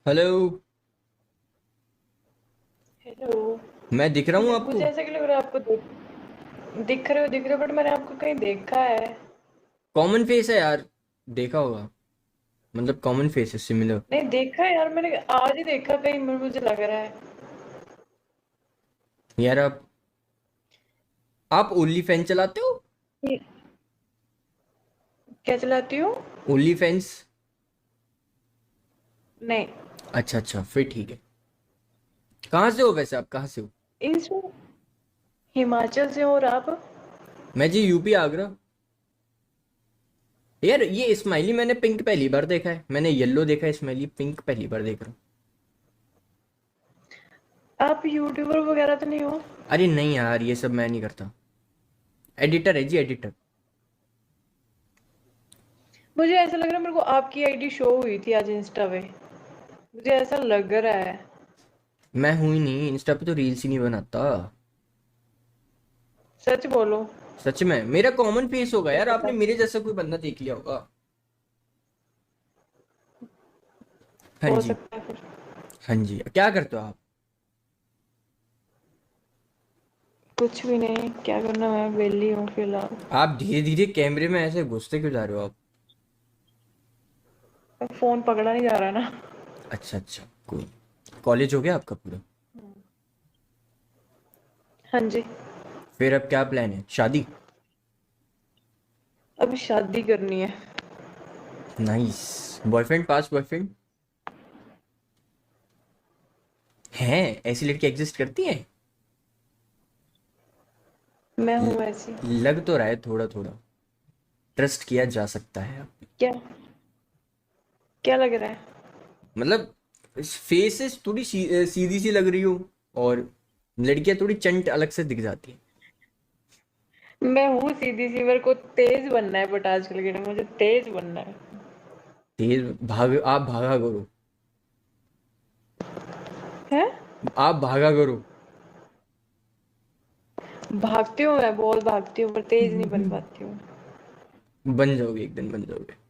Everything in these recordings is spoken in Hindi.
हेलो। हेलो। मैं दिख रहा हूँ मुझे आपको? ऐसा क्यों लग रहा है आपको दिख रहे हो बट मैंने आपको कहीं देखा है। कॉमन फेस है यार। देखा होगा। मतलब कॉमन फेस है, सिमिलर। नहीं देखा है यार, मैंने आज ही देखा कहीं, मुझे लग रहा है। यार आप ओनली फैन चलाते हो? ये- क्या चलाती हूँ? Only fans? नहीं। अच्छा अच्छा, फिर ठीक है। कहाँ से हो वैसे, आप कहाँ से हो? इंस्टा। हिमाचल से हो और आप? मैं जी यूपी आगरा। यार ये स्माइली मैंने पिंक पहली बार देखा है, मैंने येलो देखा है, स्माइली पिंक पहली बार देख रहा हूँ। आप यूट्यूबर वगैरह तो नहीं हो? अरे नहीं यार, ये सब मैं नहीं करता। एडिटर है जी, एडिटर। मुझे ऐसा लग रहा है, मेरे को आपकी आईडी शो हुई थी आज इंस्टा पे। मुझे ऐसा लग रहा है। मैं हूँ ही नहीं, इंस्टा पे तो रील्स ही नहीं बनाता। सच बोलो। सच में मेरा कॉमन फेस होगा क्या यार, आपने पता। मेरे जैसा कोई बंदा देख लिया होगा। हाँ हो जी। सकता है फिर। हाँ जी, क्या करते हो आप? कुछ भी नहीं, क्या करना, मैं वेली हूँ फिलहाल। आप धीरे धीरे कैमरे में ऐसे घुसते क्यों जा रहे हो आप? फोन पकड़ा नहीं जा रहा ना। अच्छा अच्छा, कोई। कॉलेज हो गया आपका पूरा? हाँ जी। फिर अब क्या प्लान है, शादी? अभी शादी करनी है। नाइस। बॉयफ्रेंड, पास बॉयफ्रेंड हैं? ऐसी लड़की एग्जिस्ट करती हैं? मैं ल- हूँ ऐसी। लग तो रहा है थोड़ा थोड़ा। ट्रस्ट किया जा सकता है आप पे। क्या? क्या लग रहा है? मतलब फेसेस थोड़ी सीधी सी लग रही हो, और लड़कियां थोड़ी चंट अलग से दिख जाती हैं। मैं हूँ सीधी सी, मेरे को तेज बनना है, बट आजकल के टाइम मुझे तेज बनना है। तेज भाग, आप भागा करो। हैं? आप भागा करो। भागती हूँ, मैं बहुत भागती हूँ, पर तेज नहीं बन पाती हूँ। बन जाओगे, एक दिन बन जाओगे।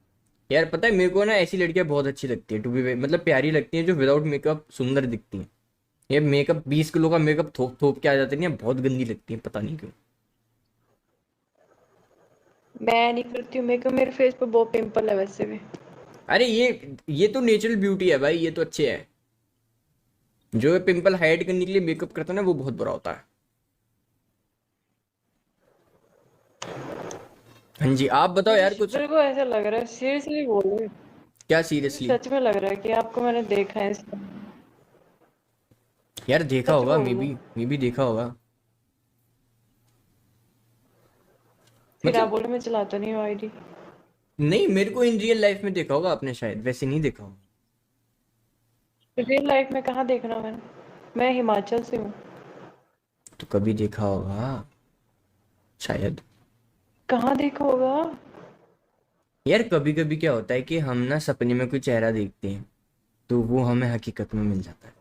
यार पता है, मेरे को ना ऐसी लड़कियां बहुत अच्छी लगती है, टू बी मतलब प्यारी लगती हैं, जो विदाउट मेकअप सुंदर दिखती हैं। ये मेकअप 20 किलो का मेकअप थोप थोप के आ जाते हैं, बहुत गंदी लगती है, पता नहीं क्यों। मैं नहीं करती हूँ मेकअप, मेरे फेस पे बहुत पिंपल है वैसे भी। अरे ये तो नेचुरल ब्यूटी है भाई, ये तो अच्छे है। जो पिंपल हाइड करने के लिए मेकअप करता है ना, वो बहुत बुरा होता है। हाँ जी, आप बताओ यार कुछ। मेरे को ऐसा लग रहा है, सीरियसली बोल रही हूँ। क्या मुझे सीरियसली? सच में लग रहा है कि आपको मैंने देखा है यार देखा सच होगा, बोल रहा हूँ। मे बी देखा होगा। फिर आप मतलब बोले मैं चलाता नहीं हूँ आईडी। नहीं, मेरे को इन रियल लाइफ में देखा होगा आपने, शायद वैसे नहीं देखा होगा। रियल लाइफ में कहाँ देखना मैंने? मैं हिमाचल से हूँ। तो कभी देखा होगा शायद। कहाँ देखा होगा? यार कभी कभी क्या होता है कि हम ना सपने में कोई चेहरा देखते हैं, तो वो हमें हकीकत में मिल जाता है।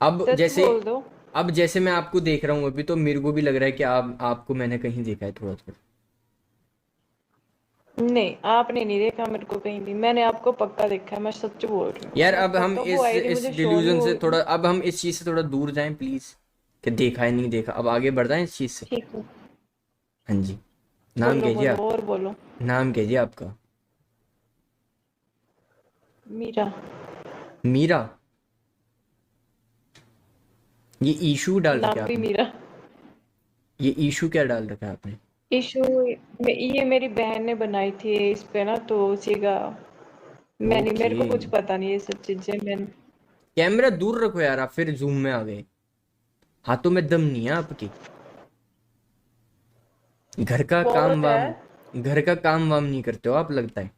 अब सच जैसे बोल दो। अब जैसे मैं आपको देख रहा हूँ अभी, तो मेरे को भी लग रहा है कि आपको मैंने कहीं देखा है थोड़ा थोड़ा। नहीं, आपने नहीं देखा मेरे को कहीं भी, मैंने आपको पक्का देखा है, मैं सच बोल रही हूँ, यार और अब हम पक्का वो आईडी इस मुझे शो नहीं डिल्यूजन हो से रही। थोड़ा, अब हम इस चीज से थोड़ा दूर जाएं प्लीज। कि देखा है नहीं देखा, अब आगे बढ़ जाएं इस चीज से। ठीक है। हाँ जी। नाम बोलो कीजिए बोलो आप। और बोलो। नाम कीजिए आपका। मीरा। मीरा? ये ईशू डाल रखा है नाम भी आपने? मीरा। ये ईशू क्या डाल रखा है आपने? इशू। ये मेरी बहन ने बनाई थी इस पे ना, तो उसी का। मैंने, ओके। मेरे को कुछ पता नहीं ये सब चीजें, मैंने। कैमरा दूर रखो यार, आप फिर जूम में आ गए। हाथों में दम नहीं है आपके। घर का काम बहुत है। वाम घर का काम वाम नहीं करते हो आप, लगता है।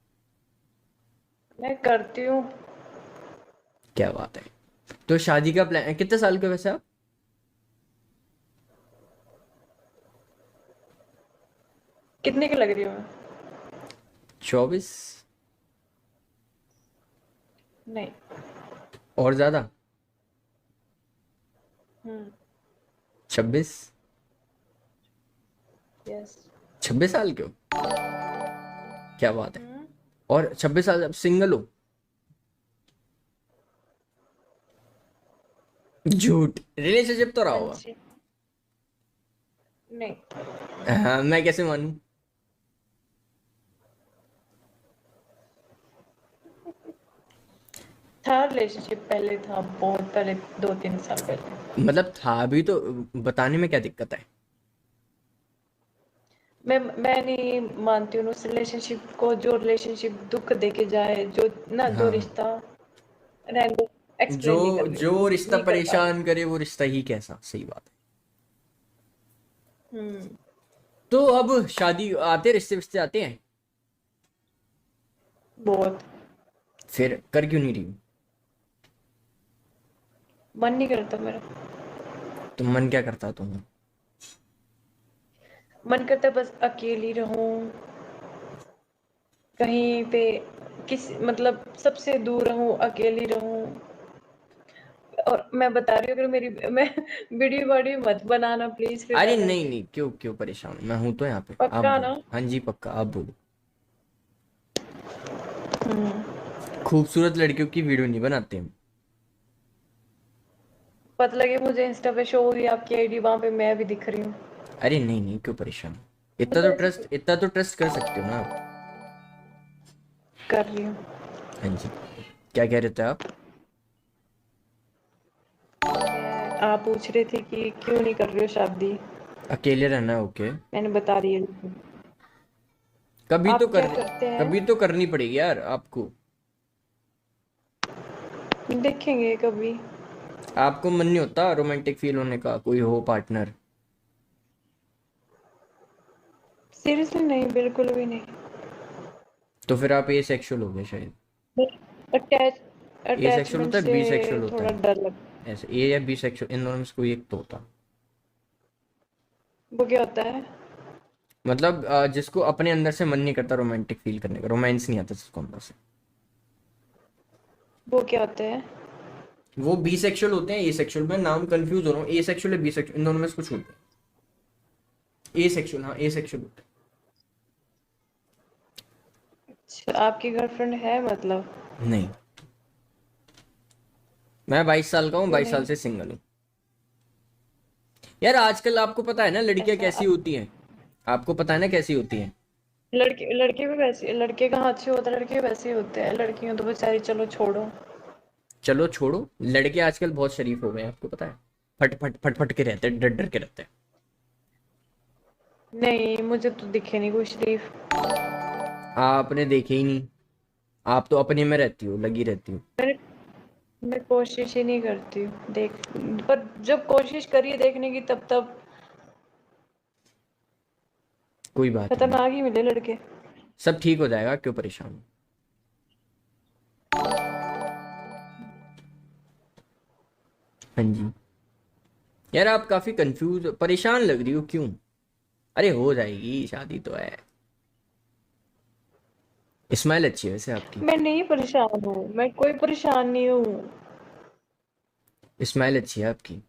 मैं करती हूँ। क्या बात है। तो शादी का प्लान कितने साल के हो वैसे आप? कितने की लग रही हूँ मैं? 24? नहीं। और ज्यादा? हम्म। 26? यस। 26 साल के हो? क्या बात है। और 26 साल सिंगल हो? झूठ, रिलेशनशिप तो रहा हाँ होगा। जी। नहीं। हाँ, मैं कैसे मानूं? था रिलेशनशिप, पहले था, बहुत पहले, 2-3 साल पहले। मतलब था भी तो बताने में क्या दिक्कत है? मैं नहीं मानती हूँ उस रिलेशनशिप को, जो रिलेशनशिप दुख दे के जाए, जो ना, जो हाँ, रिश्ता, रहने दो, जो एक्सप्लेन नहीं कर रही, जो रिश्ता नहीं कर पा रही। परेशान करे वो रिश्ता ही कैसा, सही बात है। हम्म। तो अब शादी आते, रिश्ते विश्ते आते हैं, बहुत। फिर कर क्यों नहीं रही? मन नहीं करता मेरा। तो मन क्या करता तुम? मन करता है बस अकेली रहूं, कहीं पे, किस मतलब सबसे दूर रहूं, अकेली रहूं। और मैं बता रही हूँ, अगर मेरी मैं वीडियो वीडियो मत बनाना प्लीज अरे कृपा नहीं करके। नहीं, क्यों क्यों परेशान हूं? मैं हूं तो यहाँ पे, आप पक्का ना? बोलो। हाँ जी पक्का, आप बोलो। हम्म। खूबसूरत लड़कियों की वीडियो नहीं बनाते हम। पता लगे मुझे इंस्टा पे शो हुई आपकी आईडी, वहां पे मैं भी दिख रही हूँ। अरे नहीं नहीं, क्यों परेशान? मतलब ऐसे इतना तो ट्रस्ट कर सकते हो ना आप। कर रही हूँ। हाँ जी, क्या कह रहे थे आप? आप पूछ रहे थे कि क्यों नहीं कर रही हो शादी। अकेले रहना, ओके। मैंने बता दिया। कभी तो आप क्या करनी, करते कभी हैं? तो करनी पड़ेगी यार आपको। देखेंगे कभी। आपको मन नहीं होता रोमांटिक फील होने का, कोई हो पार्टनर? सीरियसली नहीं, बिल्कुल भी नहीं। तो फिर आप ए सेक्सुअल हो गए शायद। अटैच ए सेक्सुअल अटैचमेंट होता है, से बी सेक्सुअल होता थोड़ा है? डर लगता ऐसे ए या बी सेक्सुअल, इन दोनों में से कोई एक तो होता। है। वो क्या होता है? मतलब जिसको अपने अंदर से मन नहीं करता रोमांटिक फील करने का, रोमांस नहीं आता जिसको अंदर से, वो क्या होता है? वो बी सेक्सुअल होते हैं। ए सेक्सुअल में नाम कंफ्यूज हो रहा हूँ, ए सेक्सुअल है बी सेक्सुअल, इन दोनों में से कुछ होते हैं। ए सेक्सुअल, हाँ ए सेक्सुअल होते अच्छा, आपकी गर्लफ्रेंड है मतलब? हैं। नहीं, मैं 22 साल का हूँ, क्यों 22 साल नहीं? से सिंगल हूँ। यार आजकल आपको पता है ना लड़कियां ऐसा कैसी होती हैं? आपको पता है ना कैसी होती हैं? लड़के लड़के भी वैसे, लड़के कहाँ अच्छे होते हैं, लड़के वैसे ही होते हैं, लड़कियों तो बेचारी चलो छोड़ो। चलो छोड़ो, लड़के आजकल बहुत शरीफ हो गए हैं, आपको पता है? फट फट फट फट के रहते हैं, डर डर के रहते हैं। नहीं, मुझे तो दिखे नहीं कोई शरीफ। आपने देखे ही नहीं, आप तो अपने में रहती हो, लगी रहती हो। मैंने मैं कोशिश ही नहीं करती हूँ देख, पर जब कोशिश करी देखने की, तब तब कोई बात नहीं, खतरनाक ही मिले लड़के। सब ठीक हो जाएगा, क्यों परेशान हो? हाँ जी। यार आप काफी कंफ्यूज, परेशान लग रही हो, क्यों? अरे हो जाएगी, शादी तो है। स्माइल अच्छी है वैसे आपकी। मैं नहीं परेशान हूँ, मैं कोई परेशान नहीं हूँ। स्माइल अच्छी है आपकी।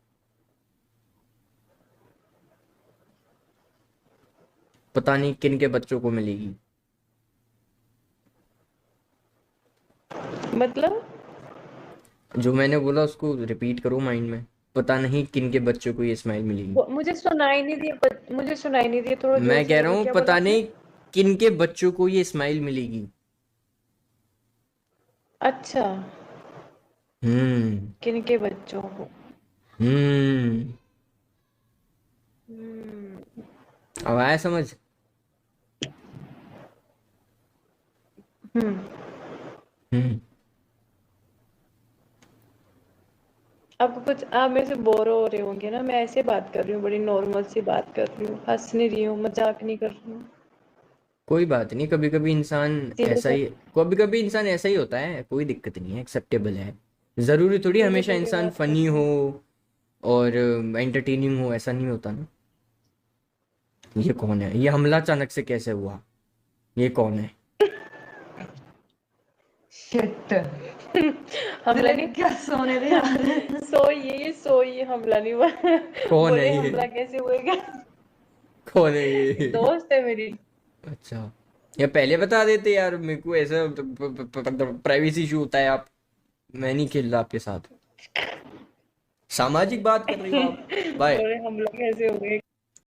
पता नहीं किन के बच्चों को मिलेगी। मतलब जो मैंने बोला उसको रिपीट करो माइंड में। पता नहीं किन के बच्चों को ये स्माइल मिलेगी। मुझे सुनाई नहीं दिया, मुझे सुनाई नहीं दिया, थोड़ा जोर मैं से कह रहा बोलो, हूँ क्या बोला पता आपने? नहीं किन के बच्चों को ये स्माइल मिलेगी। अच्छा। हम्म। किनके बच्चों को? हम्म। हम्म। अब आया समझ? हम्म। हम्म। आपको कुछ, आप मेरे से बोर हो रहे होंगे ना, मैं ऐसे बात कर रही हूँ, बड़ी नॉर्मल सी बात कर रही हूँ, हंस नहीं रही हूँ, मजाक नहीं कर रही हूँ। कोई बात नहीं, कभी कभी इंसान ऐसा सीरियस है। ही, कभी कभी इंसान ऐसा ही होता है, कोई दिक्कत नहीं है, एक्सेप्टेबल है। जरूरी थोड़ी सीधे हमेशा मुंह पे इंसान बात कर फनी रही हो हूँ। और एंटरटेनिंग हो, ऐसा नहीं होता ना। ये कौन है? ये हमला अचानक से कैसे हुआ? ये कौन है? शिट। हमला दिल नहीं। क्या सोने दे यार। सोई हमला नहीं हुआ। कौन है बोले ये? हमला कैसे हुएगा? कौन है ये? दोस्त है मेरी। अच्छा, या पहले बता देते यार, मेरे को ऐसा प्राइवेसी इशू होता है। आप, मैं नहीं खेल रहा आपके साथ। सामाजिक बात कर रही हो आप। बाय। और हम लोग ऐसे हो गए